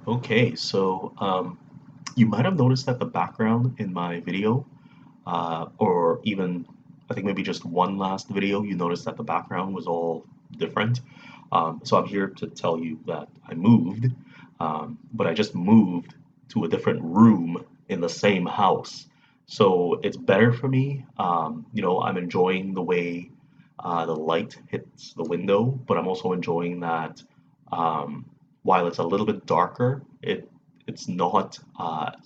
Okay, you might have noticed that the background in my video, or even I think maybe just one last video, you noticed that the background was all different. So I'm here to tell you that I moved, but I just moved to a different room in the same house. So it's better for me. I'm enjoying the way the light hits the window, but I'm also enjoying that um, while it's a little bit darker, it's not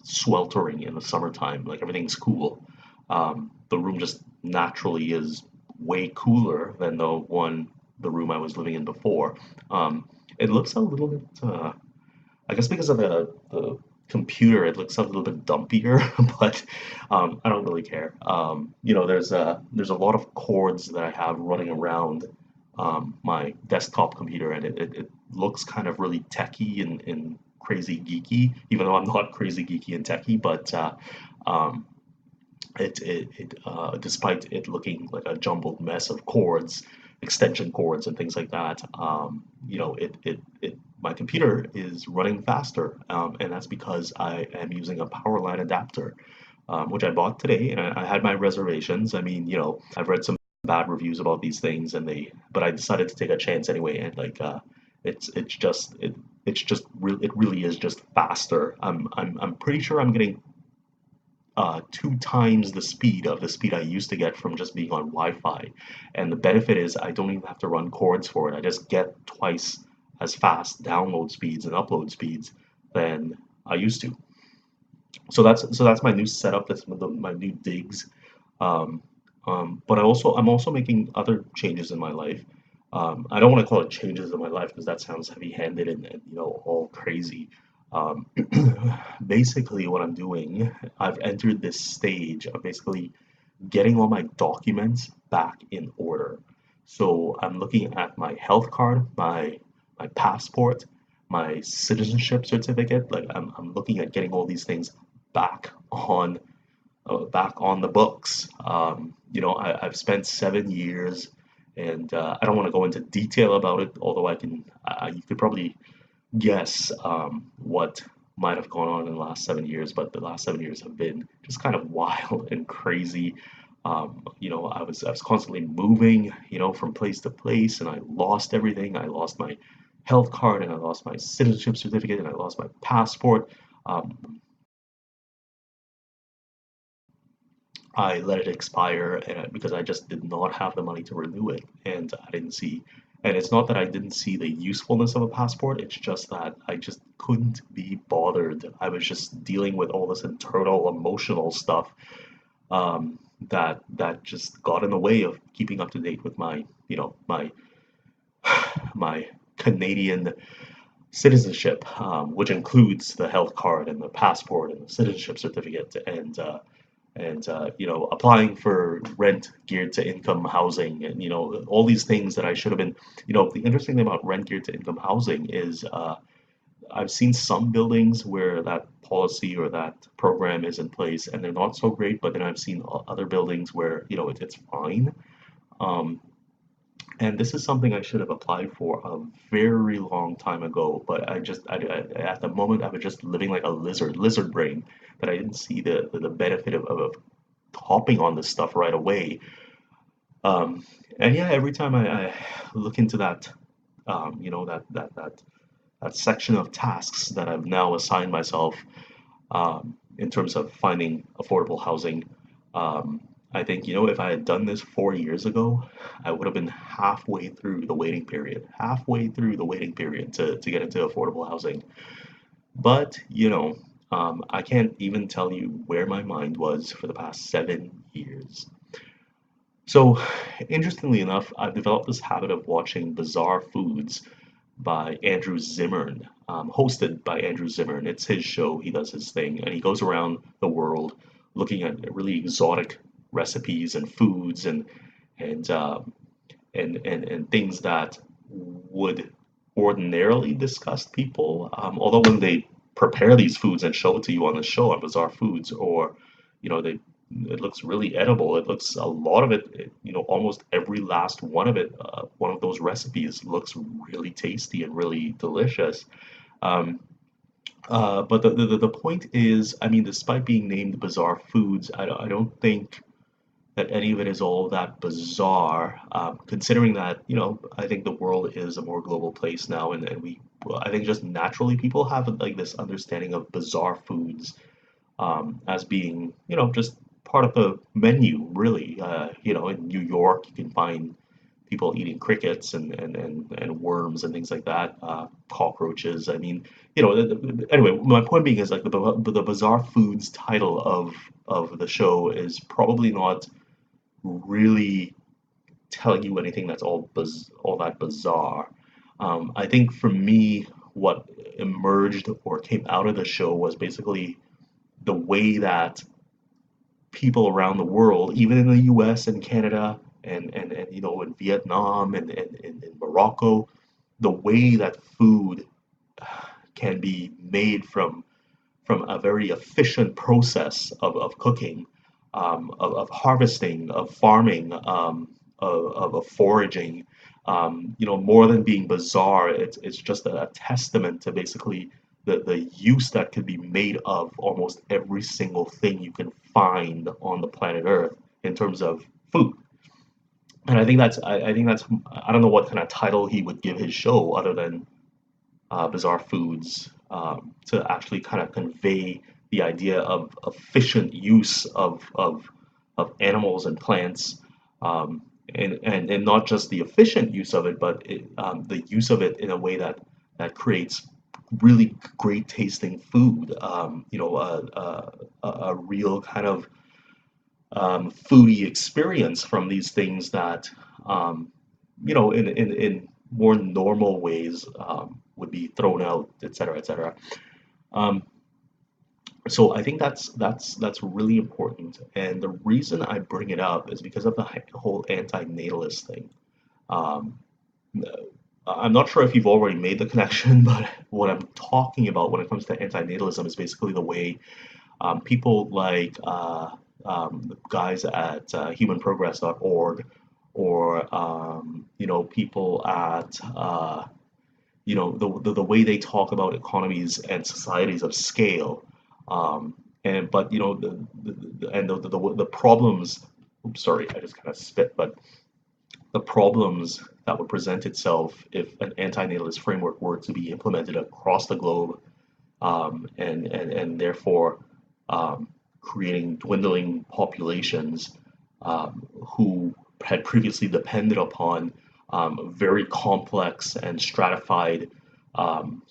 sweltering in the summertime. Like everything's cool. The room just naturally is way cooler than the room I was living in before. It looks a little bit, I guess because of the computer, it looks a little bit dumpier, but I don't really care. There's a lot of cords that I have running around my desktop computer, and it looks kind of really techy and crazy geeky, even though I'm not crazy geeky and techy, but um, despite it looking like a jumbled mess of cords, extension cords and things like that, my computer is running faster, and that's because I am using a power line adapter, which I bought today, and I had my reservations. I mean, I've read some bad reviews about these things, but I decided to take a chance anyway, and it really is just faster. I'm pretty sure I'm getting two times the speed I used to get from just being on Wi-Fi. And the benefit is I don't even have to run cords for it. I just get twice as fast download speeds and upload speeds than I used to. So that's my new setup. That's my new digs. Um, but I'm also making other changes in my life. I don't want to call it changes in my life because that sounds heavy-handed and all crazy. Um, Basically, what I'm doing, I've entered this stage of basically getting all my documents back in order. So I'm looking at my health card, my passport, my citizenship certificate. Like I'm looking at getting all these things back on back on the books. I've spent 7 years, and I don't want to go into detail about it, although you could probably guess what might have gone on in the last 7 years, but the last 7 years have been just kind of wild and crazy. I was constantly moving, from place to place, and I lost everything. I lost my health card, and I lost my citizenship certificate, and I lost my passport. I let it expire because I just did not have the money to renew it, and I didn't see. And it's not that I didn't see the usefulness of a passport, it's just that I just couldn't be bothered. I was just dealing with all this internal emotional stuff that just got in the way of keeping up to date with my Canadian citizenship, which includes the health card and the passport and the citizenship certificate and applying for rent geared to income housing and all these things that I should have been. The interesting thing about rent geared to income housing is I've seen some buildings where that policy or that program is in place and they're not so great, but then I've seen other buildings where it's fine. um, and this is something I should have applied for a very long time ago, but at the moment I was just living like a lizard brain, that I didn't see the benefit of hopping on this stuff right away. Um, and yeah, every time I look into that, that section of tasks that I've now assigned myself, in terms of finding affordable housing, um, I think, if I had done this 4 years ago, I would have been halfway through the waiting period to get into affordable housing. But, I can't even tell you where my mind was for the past 7 years. So, interestingly enough, I've developed this habit of watching Bizarre Foods by Andrew Zimmern, hosted by Andrew Zimmern. It's his show, he does his thing, and he goes around the world looking at really exotic recipes and foods and and things that would ordinarily disgust people. Although when they prepare these foods and show it to you on the show on Bizarre Foods, or they it looks really edible. It looks a lot of almost every last one of it, one of those recipes looks really tasty and really delicious. Um, But the point is, I mean, despite being named bizarre foods, I don't think that any of it is all that bizarre, considering that, I think the world is a more global place now, and well, I think just naturally people have like this understanding of bizarre foods as being, just part of the menu, really. In New York, you can find people eating crickets and worms and things like that, cockroaches. I mean, anyway, my point being is like the bizarre foods title of the show is probably not really telling you anything that's all that bizarre. I think for me, what emerged or came out of the show was basically the way that people around the world, even in the U.S. and Canada and in Vietnam and in Morocco, the way that food can be made from a very efficient process of cooking, of harvesting, of farming, of foraging. More than being bizarre, it's just a testament to basically the use that can be made of almost every single thing you can find on the planet Earth in terms of food. And I think that's I don't know what kind of title he would give his show other than bizarre foods, to actually kind of convey the idea of efficient use of animals and plants, and not just the efficient use of it, but the use of it in a way that creates really great tasting food. A real kind of foodie experience from these things that in more normal ways would be thrown out, et cetera, et cetera. Um, so I think that's really important, and the reason I bring it up is because of the whole antinatalist thing. Um, I'm not sure if you've already made the connection, but what I'm talking about when it comes to antinatalism is basically the way people like the guys at humanprogress.org, or people at the way they talk about economies and societies of scale, and but the problems. Oops, sorry, I just kind of spit, but the problems that would present itself if an antinatalist framework were to be implemented across the globe, and therefore um, creating dwindling populations who had previously depended upon very complex and stratified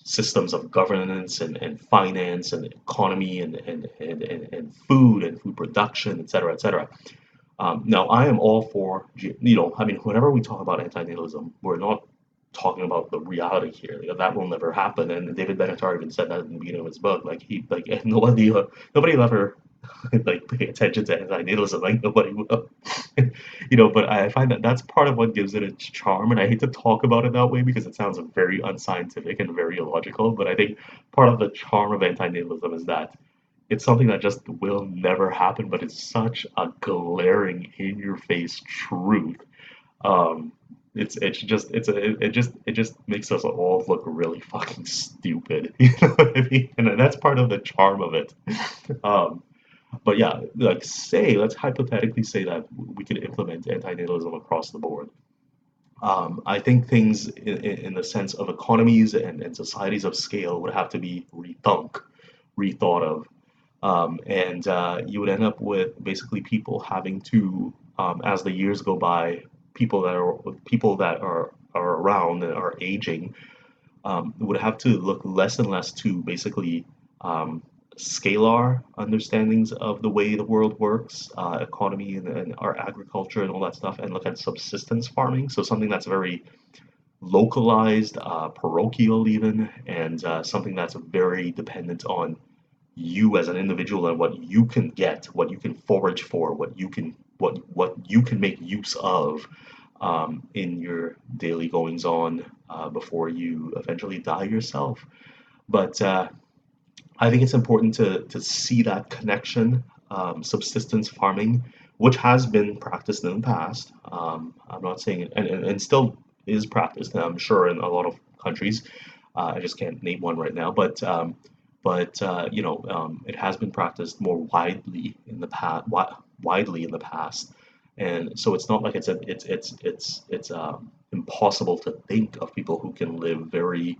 systems of governance and finance and economy and food production, et cetera, et cetera. Now, I am all for, I mean, whenever we talk about antinatalism, we're not talking about the reality here. That will never happen. And David Benatar even said that in the beginning of his book. Like nobody will ever like pay attention to antinatalism. Like nobody will. But I find that that's part of what gives it its charm. And I hate to talk about it that way because it sounds very unscientific and very illogical. But I think part of the charm of antinatalism is that it's something that just will never happen, but it's such a glaring in your face truth. um it just makes us all look really fucking stupid. You know what I mean? And that's part of the charm of it. um but yeah, like, let's hypothetically say that we could implement antinatalism across the board. I think things in the sense of economies and societies of scale would have to be rethought of. And you would end up with basically people having to, as the years go by, people that are around and are aging, would have to look less and less to basically um, scalar understandings of the way the world works, economy and our agriculture and all that stuff, and look at subsistence farming. So something that's very localized, parochial even, and something that's very dependent on you as an individual and what you can get, what you can forage for, what you can make use of in your daily goings on before you eventually die yourself. But I think it's important to see that connection, subsistence farming, which has been practiced in the past. I'm not saying it, and still is practiced, I'm sure, in a lot of countries. I just can't name one right now, but it has been practiced more widely in the past, and so it's not like it's impossible to think of people who can live very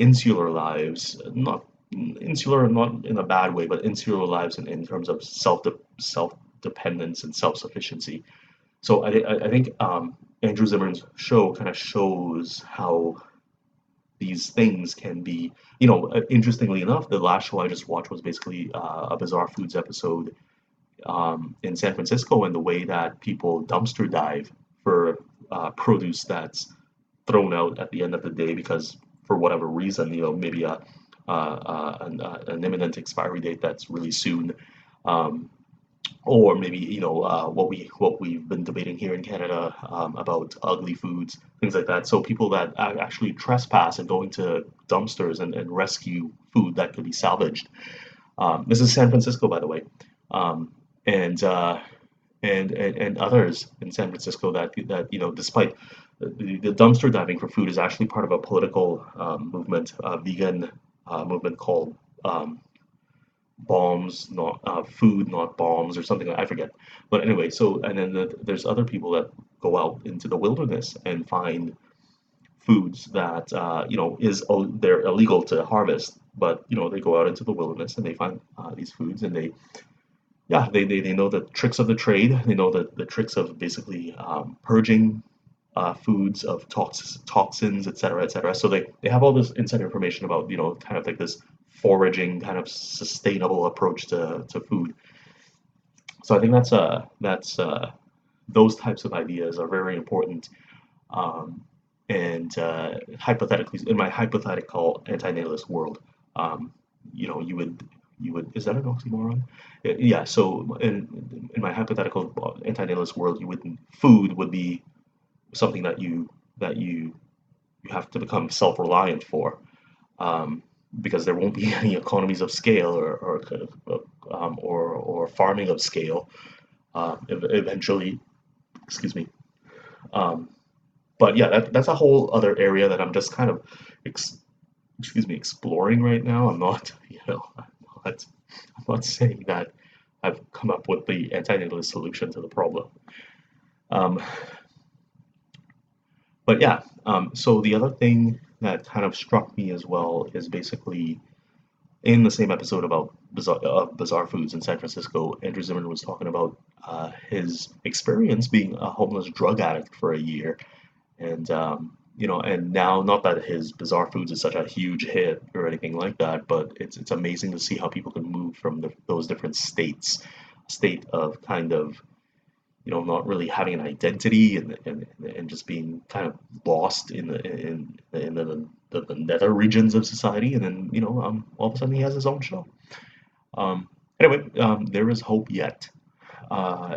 insular lives, not insular, not in a bad way, but insular lives in terms of self dependence and self sufficiency. So I think Andrew Zimmern's show kind of shows how these things can be, interestingly enough, the last show I just watched was basically a Bizarre Foods episode in San Francisco, and the way that people dumpster dive for produce that's thrown out at the end of the day because for whatever reason, maybe an imminent expiry date that's really soon, um, or maybe what we've been debating here in Canada about ugly foods, things like that. So people that actually trespass and go into dumpsters and rescue food that could be salvaged. This is San Francisco, by the way, um, and and others in San Francisco that despite the dumpster diving for food is actually part of a political movement, a vegan movement called bombs, not food, not bombs, or something I forget. But anyway, so and then there's other people that go out into the wilderness and find foods that they're illegal to harvest, but they go out into the wilderness and they find these foods, and they know the tricks of the trade. They know the tricks of basically purging foods of toxins, et cetera, et cetera. So they have all this inside information about, kind of like this foraging kind of sustainable approach to food. So I think that's those types of ideas are very important. Um, and hypothetically, in my hypothetical antinatalist world, um, you would is that an oxymoron? Yeah. So in my hypothetical antinatalist world, food would be something that you have to become self-reliant for, um, because there won't be any economies of scale or farming of scale eventually. Excuse me. Um, but yeah, that's a whole other area that I'm just kind of ex- exploring right now. Not, I'm not saying that I've come up with the antinatalist solution to the problem. Um, but yeah, so the other thing that kind of struck me as well is basically in the same episode about bizarre foods in San Francisco, Andrew Zimmern was talking about his experience being a homeless drug addict for a year, and and now, not that his bizarre foods is such a huge hit or anything like that, but it's amazing to see how people can move from those different states, state of kind of not really having an identity, and just being kind of lost in the nether regions of society, and then all of a sudden he has his own show. Um, anyway, there is hope yet.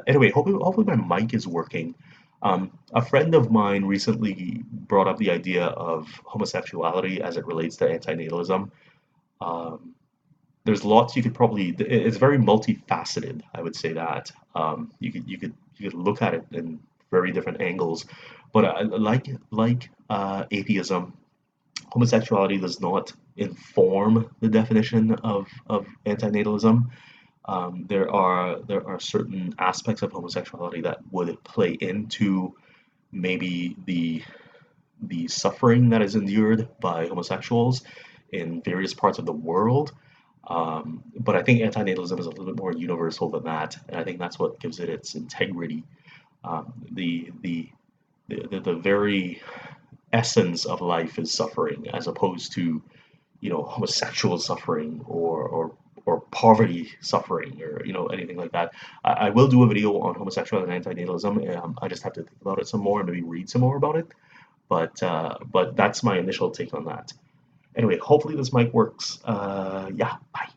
Anyway, hopefully my mic is working. A friend of mine recently brought up the idea of homosexuality as it relates to antinatalism. Um, there's lots you could probably. It's very multifaceted. I would say that you could look at it in very different angles, but like atheism, homosexuality does not inform the definition of antinatalism. There are certain aspects of homosexuality that would play into maybe the suffering that is endured by homosexuals in various parts of the world. But I think antinatalism is a little bit more universal than that, and I think that's what gives it its integrity. The very essence of life is suffering, as opposed to homosexual suffering or poverty suffering, or anything like that. I will do a video on homosexuality and antinatalism. I just have to think about it some more and maybe read some more about it. But that's my initial take on that. Anyway, hopefully this mic works. Yeah, bye.